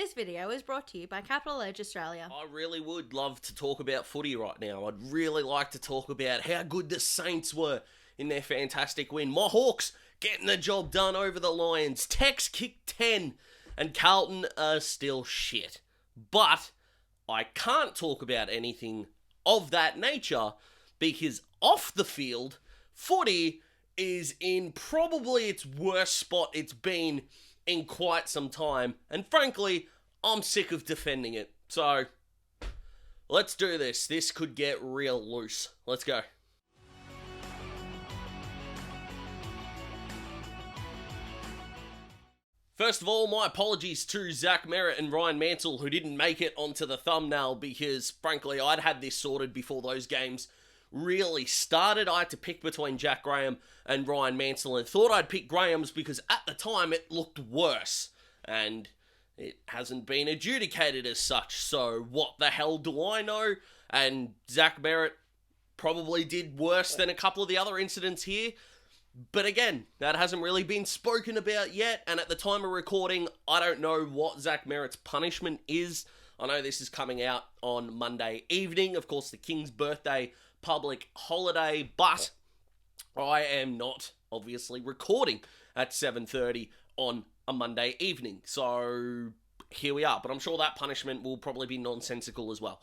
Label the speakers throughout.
Speaker 1: This video is brought to you by Capital Edge Australia.
Speaker 2: I really would love to talk about footy right now. I'd really like to talk about how good the Saints were in their fantastic win. My Hawks getting the job done over the Lions. Tex kicked 10 and Carlton are still shit. But I can't talk about anything of that nature because off the field, footy is in probably its worst spot it's been in quite some time, and frankly, I'm sick of defending it. So, let's do this. This could get real loose. Let's go. First of all, my apologies to Zach Merritt and Ryan Mansell who didn't make it onto the thumbnail because, frankly, I'd had this sorted before those games really started. I had to pick between Jack Graham and Ryan Mansell and thought I'd pick Graham's because at the time it looked worse and it hasn't been adjudicated as such, so what the hell do I know? And Zach Merritt probably did worse than a couple of the other incidents here, but again, that hasn't really been spoken about yet, and at the time of recording, I don't know what Zach Merritt's punishment is. I know this is coming out on Monday evening, of course the King's birthday public holiday, but I am not obviously recording at 7:30 on a Monday evening, so here we are. But I'm sure that punishment will probably be nonsensical as well.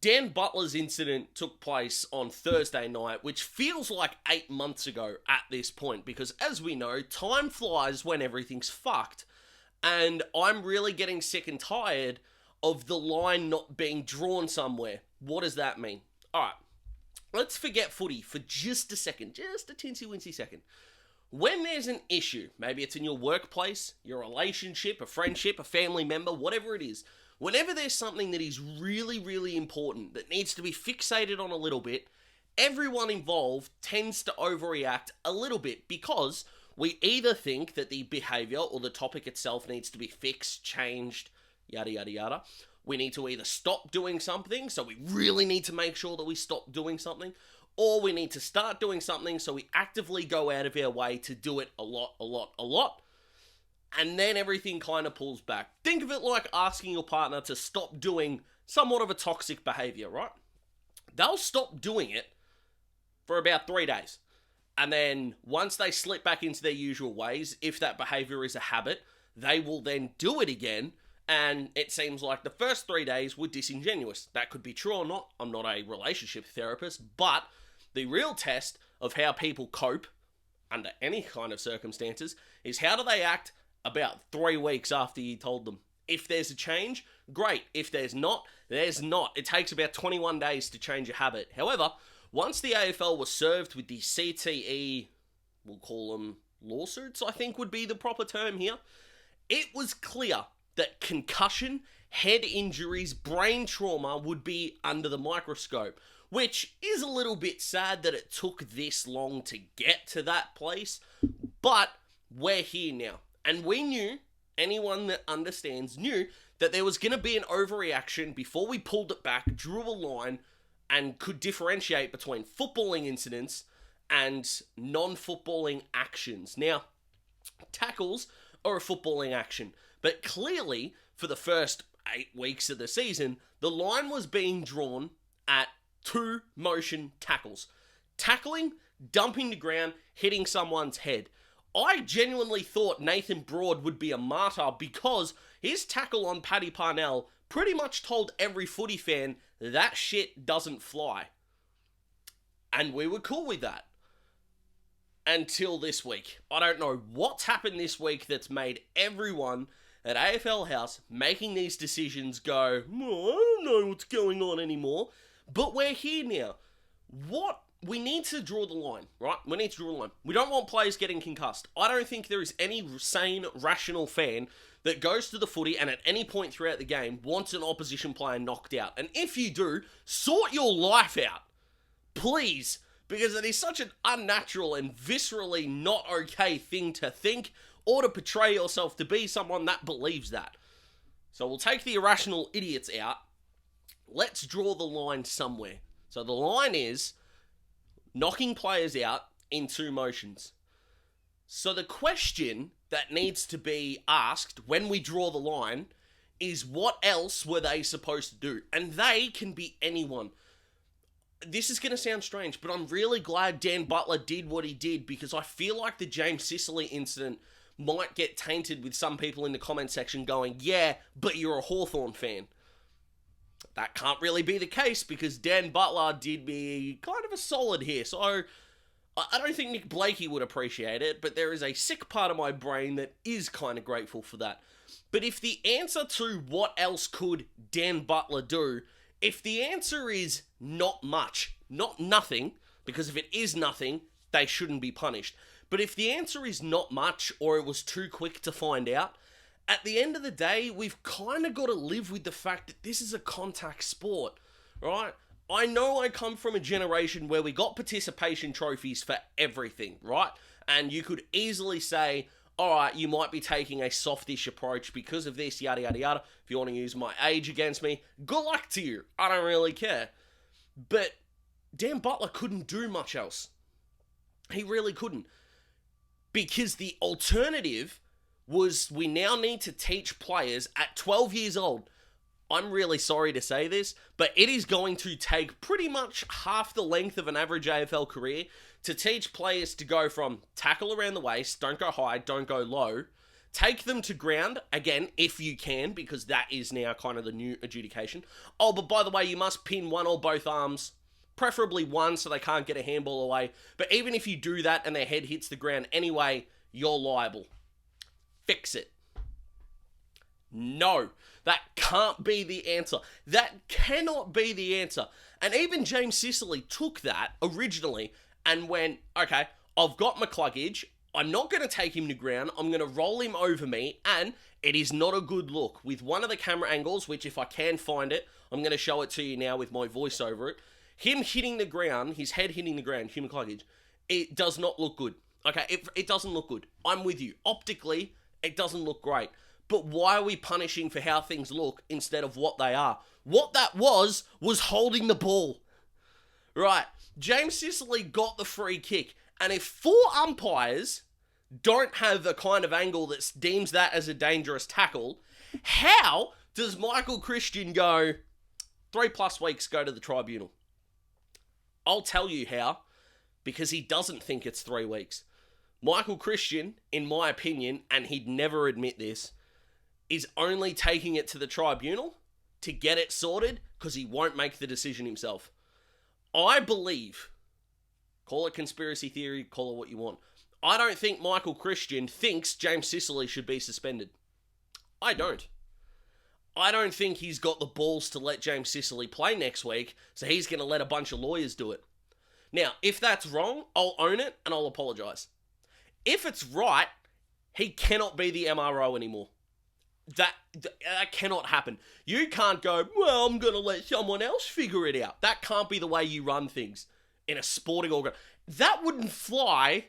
Speaker 2: Dan Butler's incident took place on Thursday night, which feels like 8 months ago at this point, because as we know, time flies when everything's fucked, and I'm really getting sick and tired of the line not being drawn somewhere. What does that mean? Alright, let's forget footy for just a second, just a tinsy-wincy second. When there's an issue, maybe it's in your workplace, your relationship, a friendship, a family member, whatever it is, whenever there's something that is really, really important that needs to be fixated on a little bit, everyone involved tends to overreact a little bit because we either think that the behaviour or the topic itself needs to be fixed, changed, yada, yada, yada. We need to either stop doing something, so we really need to make sure that we stop doing something, or we need to start doing something, so we actively go out of our way to do it a lot, and then everything kind of pulls back. Think of it like asking your partner to stop doing somewhat of a toxic behaviour, right? They'll stop doing it for about 3 days, and then once they slip back into their usual ways, if that behaviour is a habit, they will then do it again. And it seems like the first 3 days were disingenuous. That could be true or not. I'm not a relationship therapist, but the real test of how people cope under any kind of circumstances is how do they act about 3 weeks after you told them. If there's a change, great. If there's not, there's not. It takes about 21 days to change a habit. However, once the AFL was served with the CTE, we'll call them lawsuits, I think would be the proper term here, it was clear that concussion, head injuries, brain trauma would be under the microscope, which is a little bit sad that it took this long to get to that place, but we're here now. And we knew, anyone that understands knew, that there was going to be an overreaction before we pulled it back, drew a line, and could differentiate between footballing incidents and non-footballing actions. Now, tackles are a footballing action, but clearly, for the first 8 weeks of the season, the line was being drawn at 2 motion tackles. Tackling, dumping the ground, hitting someone's head. I genuinely thought Nathan Broad would be a martyr because his tackle on Paddy Parnell pretty much told every footy fan that shit doesn't fly. And we were cool with that. Until this week. I don't know what's happened this week that's made everyone at AFL House making these decisions go, oh, I don't know what's going on anymore. But we're here now. We need to draw the line, right? We need to draw the line. We don't want players getting concussed. I don't think there is any sane, rational fan that goes to the footy and at any point throughout the game wants an opposition player knocked out. And if you do, sort your life out. Please. Because it is such an unnatural and viscerally not okay thing to think or to portray yourself to be someone that believes that. So we'll take the irrational idiots out. Let's draw the line somewhere. So the line is knocking players out in 2 motions. So the question that needs to be asked when we draw the line is what else were they supposed to do? And they can be anyone. This is going to sound strange, but I'm really glad Dan Butler did what he did, because I feel like the James Sicily incident might get tainted with some people in the comment section going, yeah, but you're a Hawthorn fan. That can't really be the case, because Dan Butler did me kind of a solid here. So I don't think Nick Blakey would appreciate it, but there is a sick part of my brain that is kind of grateful for that. But if the answer to what else could Dan Butler do, if the answer is not much, not nothing, because if it is nothing, they shouldn't be punished. But if the answer is not much, or it was too quick to find out, at the end of the day, we've kind of got to live with the fact that this is a contact sport, right? I know I come from a generation where we got participation trophies for everything, right? And you could easily say, alright, you might be taking a softish approach because of this, yada, yada, yada. If you want to use my age against me, good luck to you. I don't really care. But Dan Butler couldn't do much else. He really couldn't. Because the alternative was, we now need to teach players at 12 years old. I'm really sorry to say this, but it is going to take pretty much half the length of an average AFL career to teach players to go from tackle around the waist, don't go high, don't go low, take them to ground, again, if you can, because that is now kind of the new adjudication. Oh, but by the way, you must pin one or both arms, preferably one so they can't get a handball away. But even if you do that and their head hits the ground anyway, you're liable. Fix it. No, that can't be the answer. That cannot be the answer. And even James Sicily took that originally and went, okay, I've got McCluggage. I'm not going to take him to ground. I'm going to roll him over me. And it is not a good look. With one of the camera angles, which if I can find it, I'm going to show it to you now with my voice over it. Him hitting the ground, his head hitting the ground, Hugh McCluggage, it does not look good. Okay, it doesn't look good. I'm with you. Optically, it doesn't look great. But why are we punishing for how things look instead of what they are? What that was holding the ball. Right, James Sicily got the free kick. And if 4 umpires don't have a kind of angle that deems that as a dangerous tackle, how does Michael Christian go 3+ weeks, go to the tribunal? I'll tell you how, because he doesn't think it's 3 weeks. Michael Christian, in my opinion, and he'd never admit this, is only taking it to the tribunal to get it sorted because he won't make the decision himself. I believe, call it conspiracy theory, call it what you want, I don't think Michael Christian thinks James Sicily should be suspended. I don't. I don't think he's got the balls to let James Sicily play next week, so he's going to let a bunch of lawyers do it. Now, if that's wrong, I'll own it and I'll apologise. If it's right, he cannot be the MRO anymore. That cannot happen. You can't go, well, I'm going to let someone else figure it out. That can't be the way you run things in a sporting organ. That wouldn't fly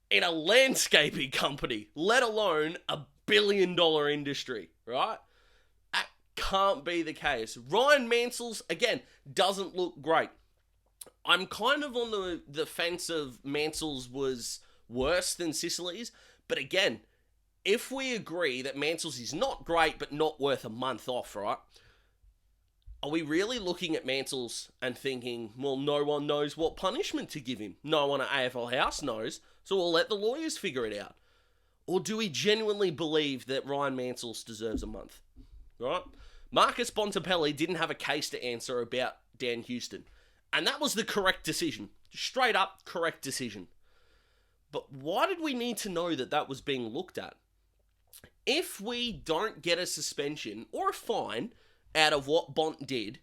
Speaker 2: in a landscaping company, let alone a billion-dollar industry, right? That can't be the case. Ryan Mansell's, again, doesn't look great. I'm kind of on the fence of Mansell's was worse than Sicily's, but again, if we agree that Mansell's is not great, but not worth a month off, right? Are we really looking at Mansell's and thinking, well, no one knows what punishment to give him. No one at AFL House knows, so we'll let the lawyers figure it out. Or do we genuinely believe that Ryan Mansell's deserves a month, right? Marcus Bontempelli didn't have a case to answer about Dan Houston, and that was the correct decision. Straight up correct decision. But why did we need to know that that was being looked at? If we don't get a suspension or a fine out of what Bont did,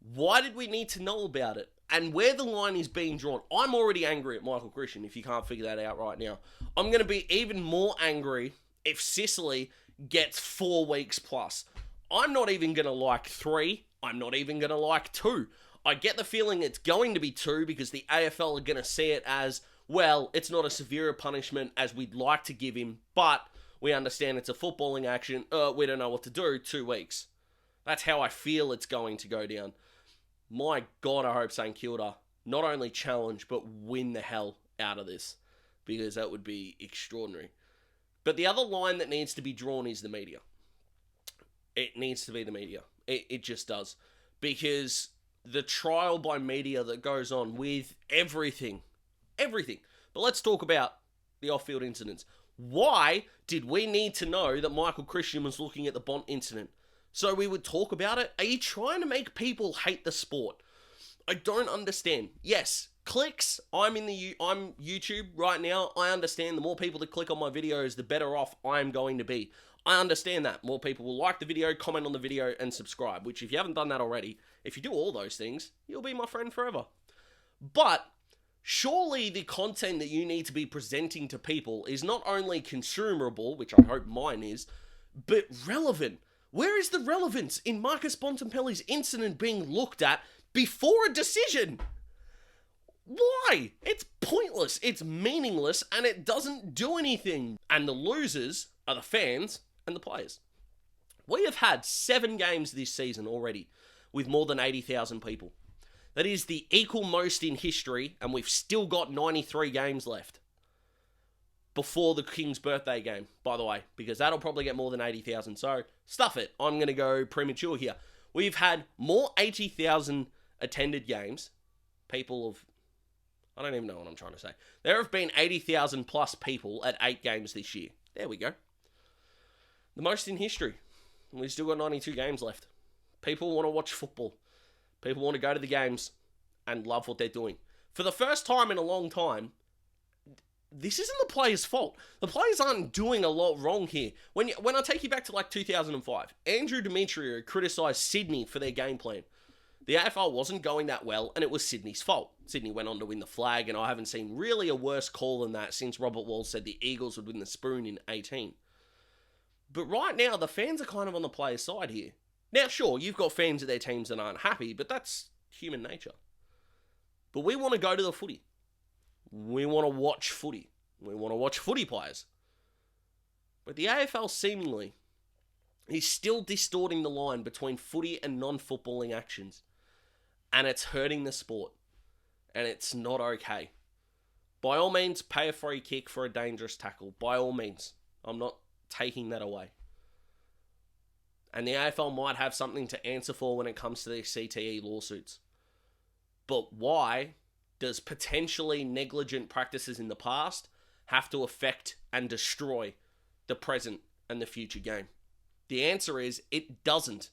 Speaker 2: why did we need to know about it? And where the line is being drawn, I'm already angry at Michael Christian, if you can't figure that out right now. I'm going to be even more angry if Sicily gets 4 weeks plus. I'm not even going to like 3. I'm not even going to like 2. I get the feeling it's going to be 2 because the AFL are going to see it as, well, it's not a severe punishment as we'd like to give him, but we understand it's a footballing action. We don't know what to do. 2 weeks. That's how I feel it's going to go down. My God, I hope St Kilda not only challenge, but win the hell out of this. Because that would be extraordinary. But the other line that needs to be drawn is the media. it needs to be the media. It just does. Because the trial by media that goes on with everything. But let's talk about the off-field incidents. Why did we need to know that Michael Christian was looking at the Bont incident? So we would talk about it? Are you trying to make people hate the sport? I don't understand. Yes, clicks. I'm YouTube right now. I understand the more people that click on my videos, the better off I'm going to be. I understand that. More people will like the video, comment on the video, and subscribe, which if you haven't done that already, if you do all those things, you'll be my friend forever. But surely the content that you need to be presenting to people is not only consumable, which I hope mine is, but relevant. Where is the relevance in Marcus Bontempelli's incident being looked at before a decision? Why? It's pointless, it's meaningless, and it doesn't do anything. And the losers are the fans and the players. We have had 7 games this season already with more than 80,000 people. That is the equal most in history, and we've still got 93 games left. Before the King's birthday game, by the way, because that'll probably get more than 80,000. So, stuff it. I'm going to go premature here. We've had more 80,000 attended games. I don't even know what I'm trying to say. There have been 80,000 plus people at 8 games this year. There we go. The most in history. We've still got 92 games left. People want to watch football. People want to go to the games and love what they're doing. For the first time in a long time, this isn't the players' fault. The players aren't doing a lot wrong here. When I take you back to like 2005, Andrew Demetrio criticised Sydney for their game plan. The AFL wasn't going that well, and it was Sydney's fault. Sydney went on to win the flag, and I haven't seen really a worse call than that since Robert Walls said the Eagles would win the Spoon in 18. But right now, the fans are kind of on the players' side here. Now, sure, you've got fans of their teams that aren't happy, but that's human nature. But we want to go to the footy. We want to watch footy. We want to watch footy players. But the AFL seemingly is still distorting the line between footy and non-footballing actions. And it's hurting the sport. And it's not okay. By all means, pay a free kick for a dangerous tackle. By all means. I'm not taking that away. And the AFL might have something to answer for when it comes to these CTE lawsuits. But why does potentially negligent practices in the past have to affect and destroy the present and the future game? The answer is it doesn't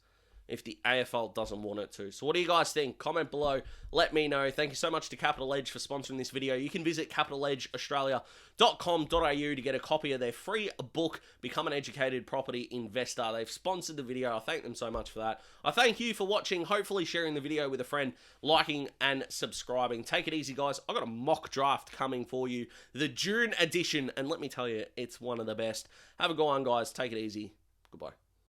Speaker 2: if the AFL doesn't want it to. So what do you guys think? Comment below. Let me know. Thank you so much to Capital Edge for sponsoring this video. You can visit capitaledgeaustralia.com.au to get a copy of their free book, Become an Educated Property Investor. They've sponsored the video. I thank them so much for that. I thank you for watching, hopefully sharing the video with a friend, liking and subscribing. Take it easy, guys. I've got a mock draft coming for you, the June edition, and let me tell you, it's one of the best. Have a good one, guys. Take it easy. Goodbye.